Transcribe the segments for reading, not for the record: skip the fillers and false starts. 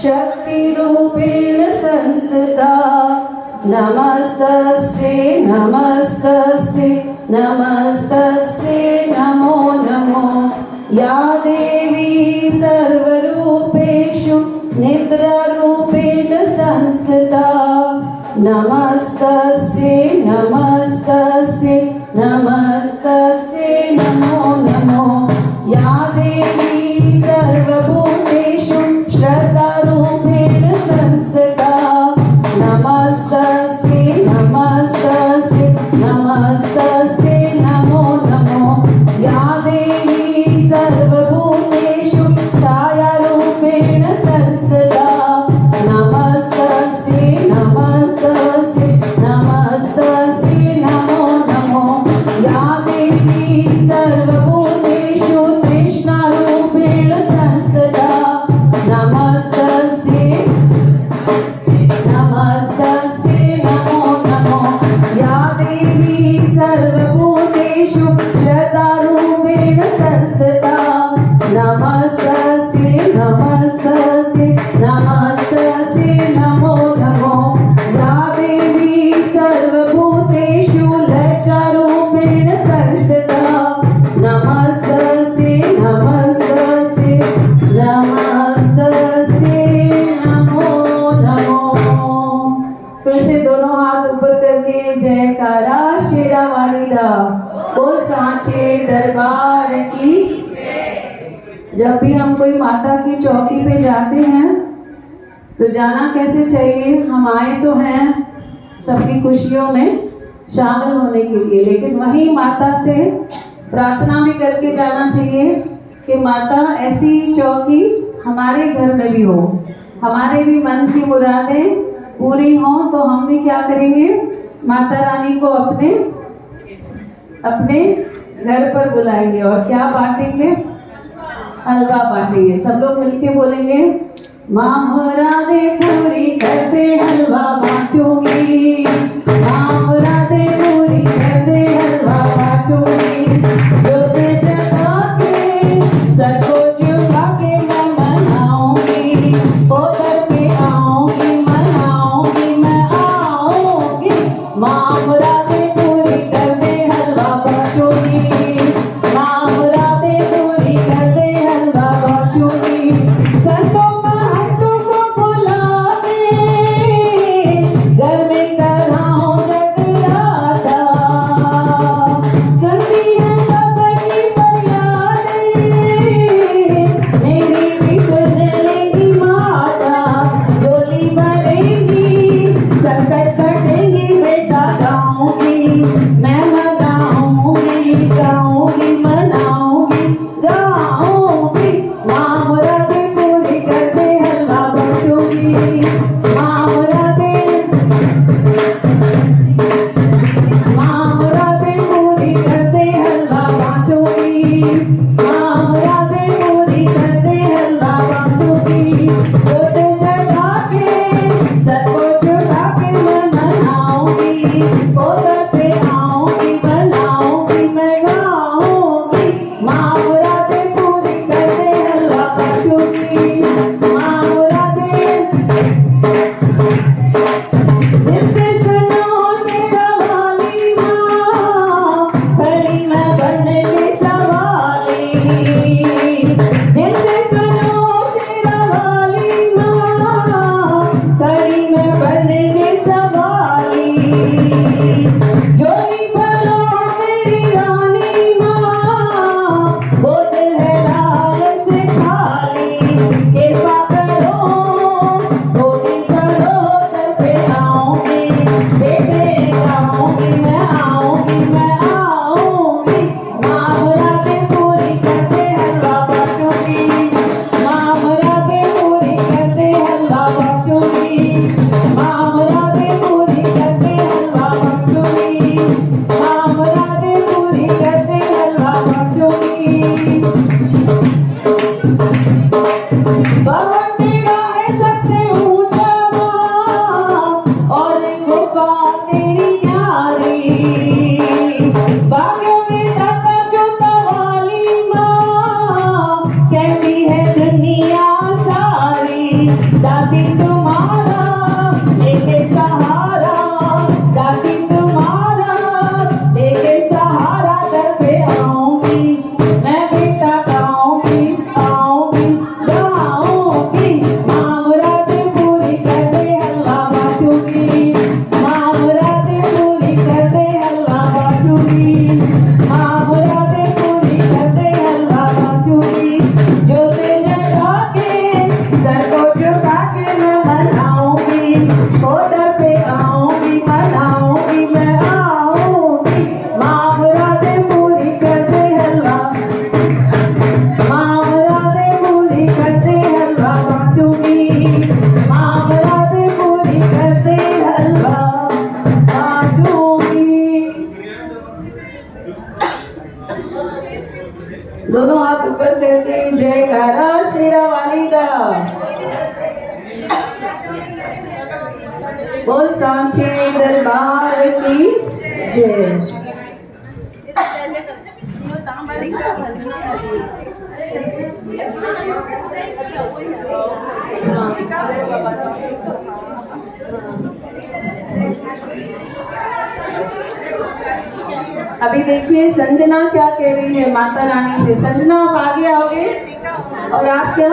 शक्तिरूपेण संस्थिता नमस्तस्यै नमस्तस्यै नमस्तस्यै नमो नमो या देवी सर्वरूपेषु निद्रारूपेण संस्थिता नमस्तस्यै नमस्तस्यै नमस्तस्यै नमो नमो या देवी सर्वभूतेषु श्रद्धारूपेण संस्थिता नमस्तस्यै नमस्तस्यै नमस्तस्यै नमो नमो या देवी सर्वभूतेषु छायारूपेण संस्थिता नमस्तस्यै नमस्तस्यै नमस्तस्यै नमो नमो या देवी सर्वभूतेषु तृष्णारूपेण संस्थिता नमस्तस्यै नमस्तस्यै नमो नमो या देवी सर्वभूतेषु श्रद्धारूपेण संस्थिता नमस्तस्यै नमस्तस्यै नमस्तस्यै नमो नमो या देवी सर्वभूतेषु लज्जारूपेण संस्थिता नमस्तस्यै नमस्तस्यै नमस्तस्यै नमो नमो। फिर से दोनों हाथ ऊपर करके जयकारा शेरा वाली दा बोल सांचे दरबार की। जब भी हम कोई माता की चौकी पे जाते हैं तो जाना कैसे चाहिए? हम आए तो हैं सबकी खुशियों में शामिल होने के लिए, लेकिन वहीं माता से प्रार्थना भी करके जाना चाहिए कि माता ऐसी चौकी हमारे घर में भी हो, हमारे भी मन की मुरादें पूरी हों। तो हम भी क्या करेंगे? माता रानी को अपने अपने घर पर बुलाएंगे और क्या बांटेंगे? हलवा बांटेंगे। सब लोग मिलके बोलेंगे माँ मुरादें पूरी करते हलवा बांटूंगी, माँ मुरादें पूरी करते हलवा बांटूंगी। जो दिल जगा के सबको झुका के मैं मनाऊंगी, उधर पे आऊंगी मनाऊंगी मैं आऊंगी। माँ मुरादें पूरी करते हलवा बांटूंगी, माँ मुरादें पूरी करते हलवा बांटूंगी। संतों महंतों को बुला के घर में कराऊं जगराता, सुनती है सबकी फरियादें, मेरी भी सुन लेगी माता। झोली भरेगी संकट कटेंगी बेटा गाऊंगी मैं मनाऊंगी, गाऊंगी मनाऊंगी गाऊंगी। माँ मुरादें पूरी करते हलवा बांटूंगी, माँ मुरादें पूरी करते हलवा बांटूंगी, माँ मुरादें पूरी करते हलवा बांटूंगी। जो दिल जगा के सबको झुका के मैं मनाऊंगी, उधर पे आऊंगी बनाऊंगी मैं गाऊंगी। माँ मुरादें पूरी करते हलवा बांटूंगी, माँ मुरादें। दिल से सुनो शेरा वाली माँ, खड़ी मैं बनने की सवाली। दिल से सुनो शेरा वाली माँ, खड़ी मैं बनने की सवाली। झोली भरो मेरी रानी माँ, गोद है लाल से खाली। कृपा करो गोदी भरो दर पे आऊंगी, बेटे आऊंगी मैं आऊंगी मैं आऊंगी। माँ मुरादें पूरी करते हलवा बांटूंगी, माँ मुरादें पूरी करते हलवा बांटूंगी, माँ मुरादें पूरी करते हलवा बांटूंगी, माँ मुरादें पूरी करते हलवा बांटूंगी। भवन तेरा है सबसे ऊंचा माँ, और गुफा तेरी न्यारी। भाग्य में दाता चौथा वाली माँ, कहती है दुनिया सारी। दा। बोल सांचे दरबार की जय। अभी देखिए संजना क्या कह रही है माता रानी से। संजना आप आगे आओगे और आप क्या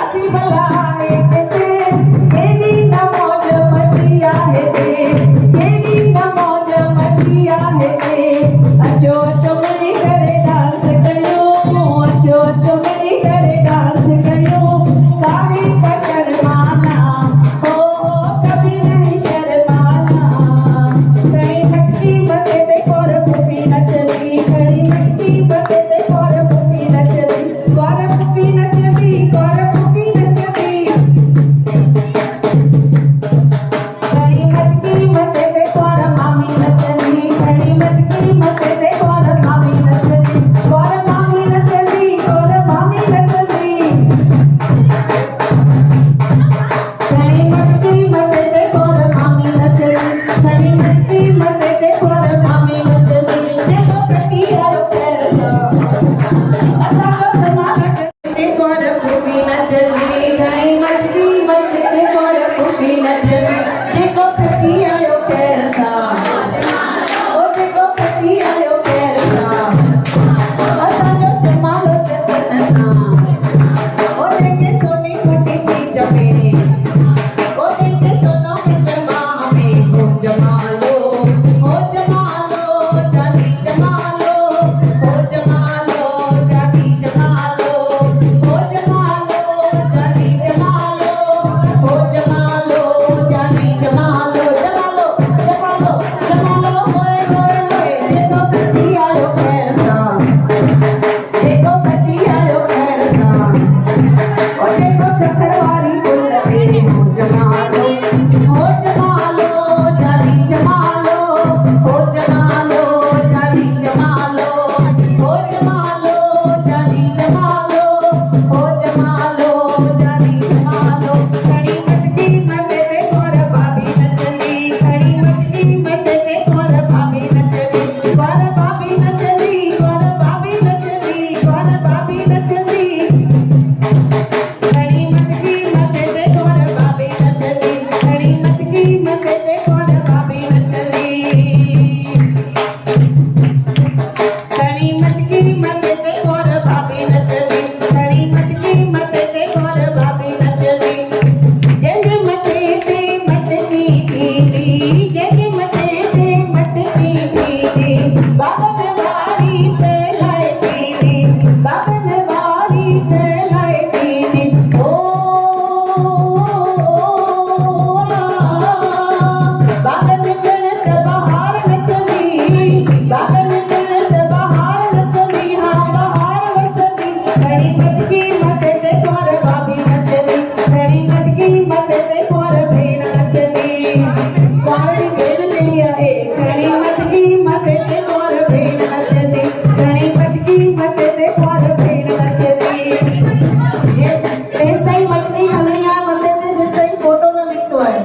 चाची बुलाए ते केडी न मौज मची आहे ते केडी न मौज मची आहे ते अचो अचो मिली करे डांस कयो अचो अचो मिली करे डांस कयो काहे का शर्माना हो कभी नहीं शर्माना कहीं मटकी बते ते कोर पुफी नचली खड़ी मटकी बते ते कोर पुफी नचली कोर पुफी नचली कोर पुफी नचली खड़ी मटकी बते ते कोर मामी नचली खड़ी मटकी बते ते कोर मामी नचली कोर मामी नचली कोर मामी नचली खड़ी मटकी बते ते कोर मामी नचली खड़ी मटकी बते ते कोर मामी नचली जेको कटी आयो पैसा असा तमाम ते कोर पुफी नचली खड़ी मटकी बते ते कोर पुफी नचली जेको कटी आयो पैसा ओ जेको कटी आयो पैसा असा जो जमालो जतन सा ओ जेके सोनी कुटी चीज में ओ जेके सोनो के जमा में हो जमालो जानी जमालो हो जमालो जानी जमालो हो जमालो जानी जमालो हो जमालो जानी जमालो जमालो जमालो जमालो होए होए होए जेको कटी आयो पैसा जेको कटी आयो पैसा ओ जेको सखरवारी गुल तेरे हो जमालो जानी जमालो हो जमालो जानी जमालो हो जमालो जानी जमालो हो जमालो जानी जमालो खड़ी मटकी मते ते कोर भाभी नचली खड़ी मटकी मते ते कोर भाभी नचली कोर भाभी नचली कोर भाभी नचली कोर भाभी नचली खड़ी मटकी मते ते कोर भाभी नचली खड़ी मटकी मते ते कोर भाभी नचली खड़ी मटकी मते ते कोर भाभी नचली खड़ी मटकी मते ते कोर भाभी नचली जग मते ते मटकी थी जग मते ते मटकी थी बागन वारी ते लाए थी बागन वारी ते लाए थी ओ बागन जणत बहार नचली बागन जणत बहार नचली हाँ बहार वसली खड़ी मटकी मते ते कोर भाभी नचली खड़ी मटकी मते ते कोर भेण नचली कोर जी भेण चली आहे खड़ी मटकी मते ते कोर भेण नचली खड़ी मटकी मते ते कोर भेण नचली जेस ताईं मटकी हलणी आहे मते ते जेस ताईं फोटो न निकतो आहे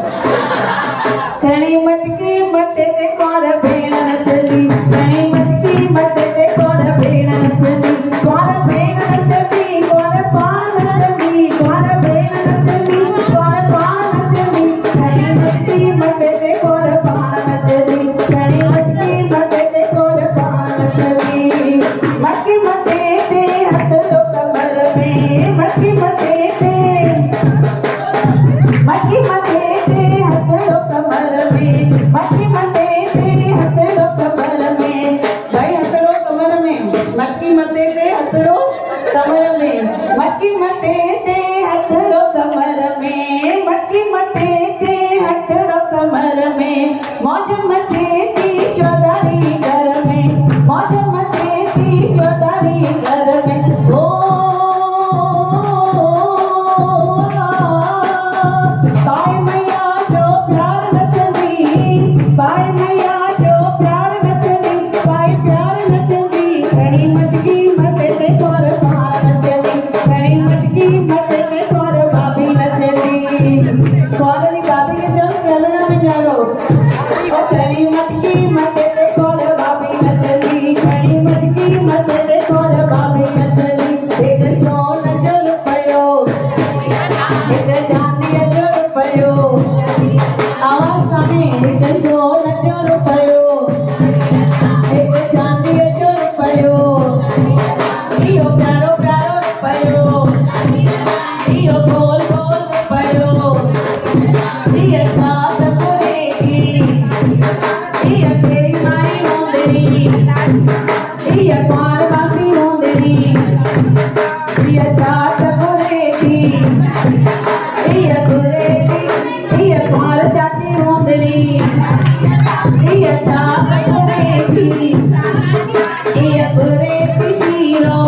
खड़ी मटकी मते ते कोर भेण नचली खड़ी मटकी मते ते कोर भेण नचली कोर भेण नचली कोर पाण नचली कोर भेण नचली कोर पाण नचली खड़ी मटकी मते ते कोर पाण नचली खड़ी मटकी मते ते कोर पाण नचली मटकी मते ते हथ लो कमर में मटकी मते ते मटकी मते ते हथ लो कमर में मटकी मते ते हथ लो कमर में भाई हथ लो कमर में मटकी मते ते हथ लो कमर में मटकी मते ते हथ लो कमर में मटकी मते ते हथ लो कमर में मौज मचे थी चौधारी घर में मौज मचे थी चौधारी घर में ओ बाय मैया जो प्यार नचली बाय मैया जो प्यार नचली बाय प्यार नचली खड़ी मटकी मते ते कोर पाण नचली खड़ी मटकी मते ते कोर भाभी नचली कोर जी भाभी के जस्ट कैमरा में न्यारो ओ खड़ी मटकी मते ते कोर भाभी नचली खड़ी मटकी मते ते कोर भाभी नचली एक सोन जो रुपयो एक चांदी जो रुपयो आवाज काने एक सोन जो रुपयो एक चांदी जो रुपयो यो प्यारो प्यारो रुपयो यो गोल गोल पयो ये छात करेगी ये तेरी माई होंदरी ये कुंवर बासी होंदरी ये छात करेगी ये गुरेगी ये कुंवर चाची होंदरी ये छात करेगी ये गुरेगी सीरो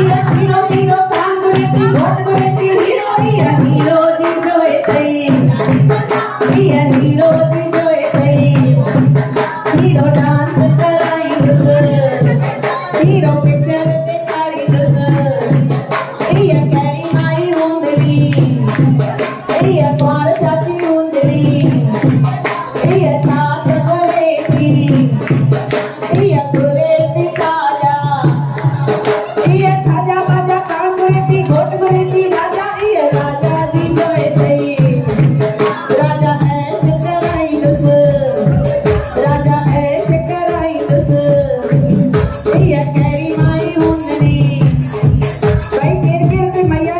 ये सीरो पीरो काम गुरेगी घोट गुरेगी हीरो ये हीरो जिंजो एतई ये हीरो जिंजो एतई हीरो डांस कराई दस हीरो पिक्चर दिखाई दस ये कैरी माई होंदरी ये कुंवर चाची होंदरी ये छात करेगी ये गुरेगी खाजा ये खाजा बाजा काम गुरेगी घोट गुरेगी राजा ये राजा जी जो एतई राजा ऐश कराई दस राजा ऐश कराई दस ये कैरी माई होंदरी भाई तेरे ते मैया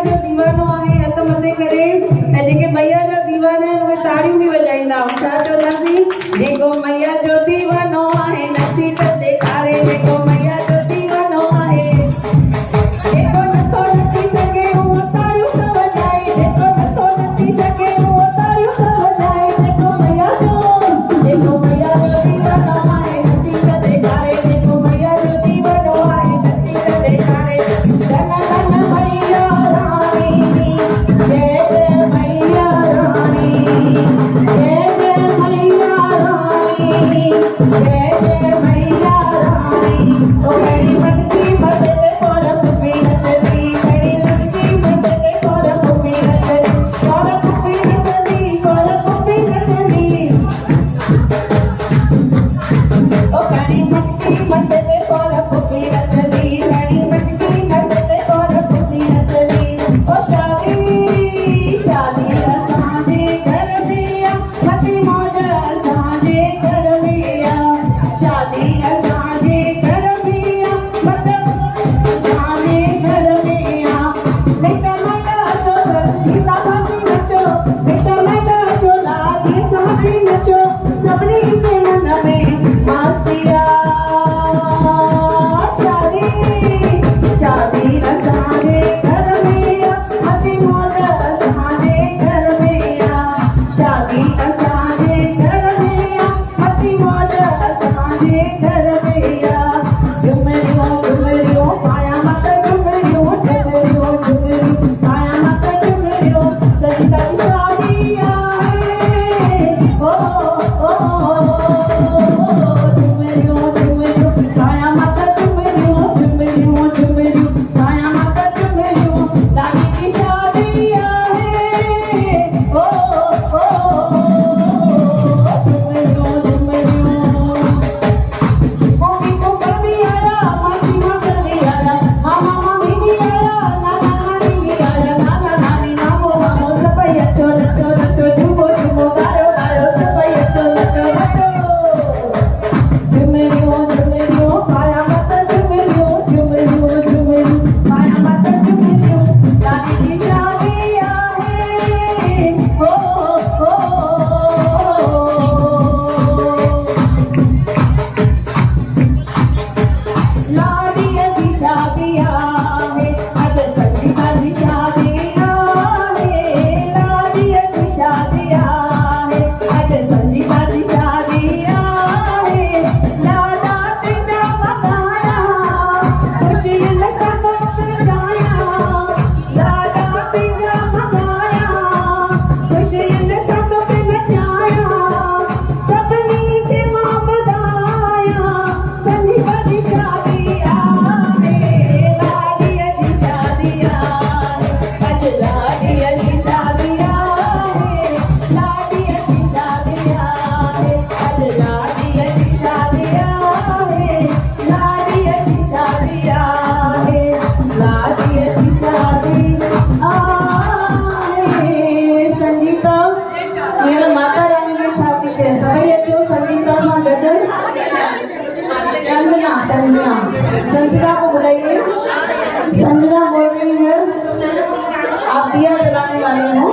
दिया जलाने वाली हूँ।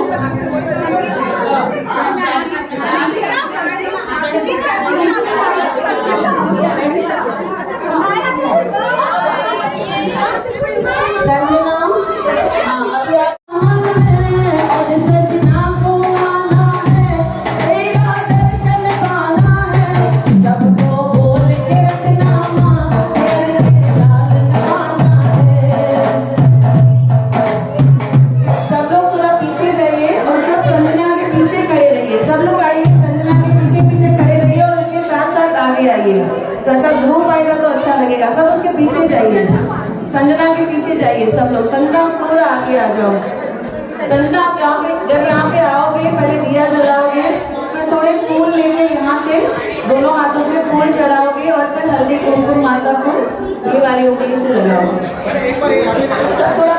संजना, हाँ अभी आप सजना को आना है, तेरा दर्शन पाना है, सबको बोल के रखना माँ, तेरे लाल नवाना है। सब लोग थोड़ा पीछे जाइए और सब संजना के पीछे खड़े रहिए। सब लोग आइए, संजना के पीछे पीछे खड़े रहिए और उसके साथ साथ आगे आइए। तो सब ग्रुप आएगा तो अच्छा लगेगा। सब उसके पीछे जाइए, संजना के पीछे जाइए सब लोग। संजना थोड़ा आगे आ जाओ। संजना आप जब यहाँ पे आओगे पहले दिया जलाओगे, फिर थोड़े फूल लेके यहाँ से दोनों हाथों से फूल चढ़ाओगे और फिर हल्दी कुमकुम माता को ये वाली उंगली से लगाओगे। सब थोड़ा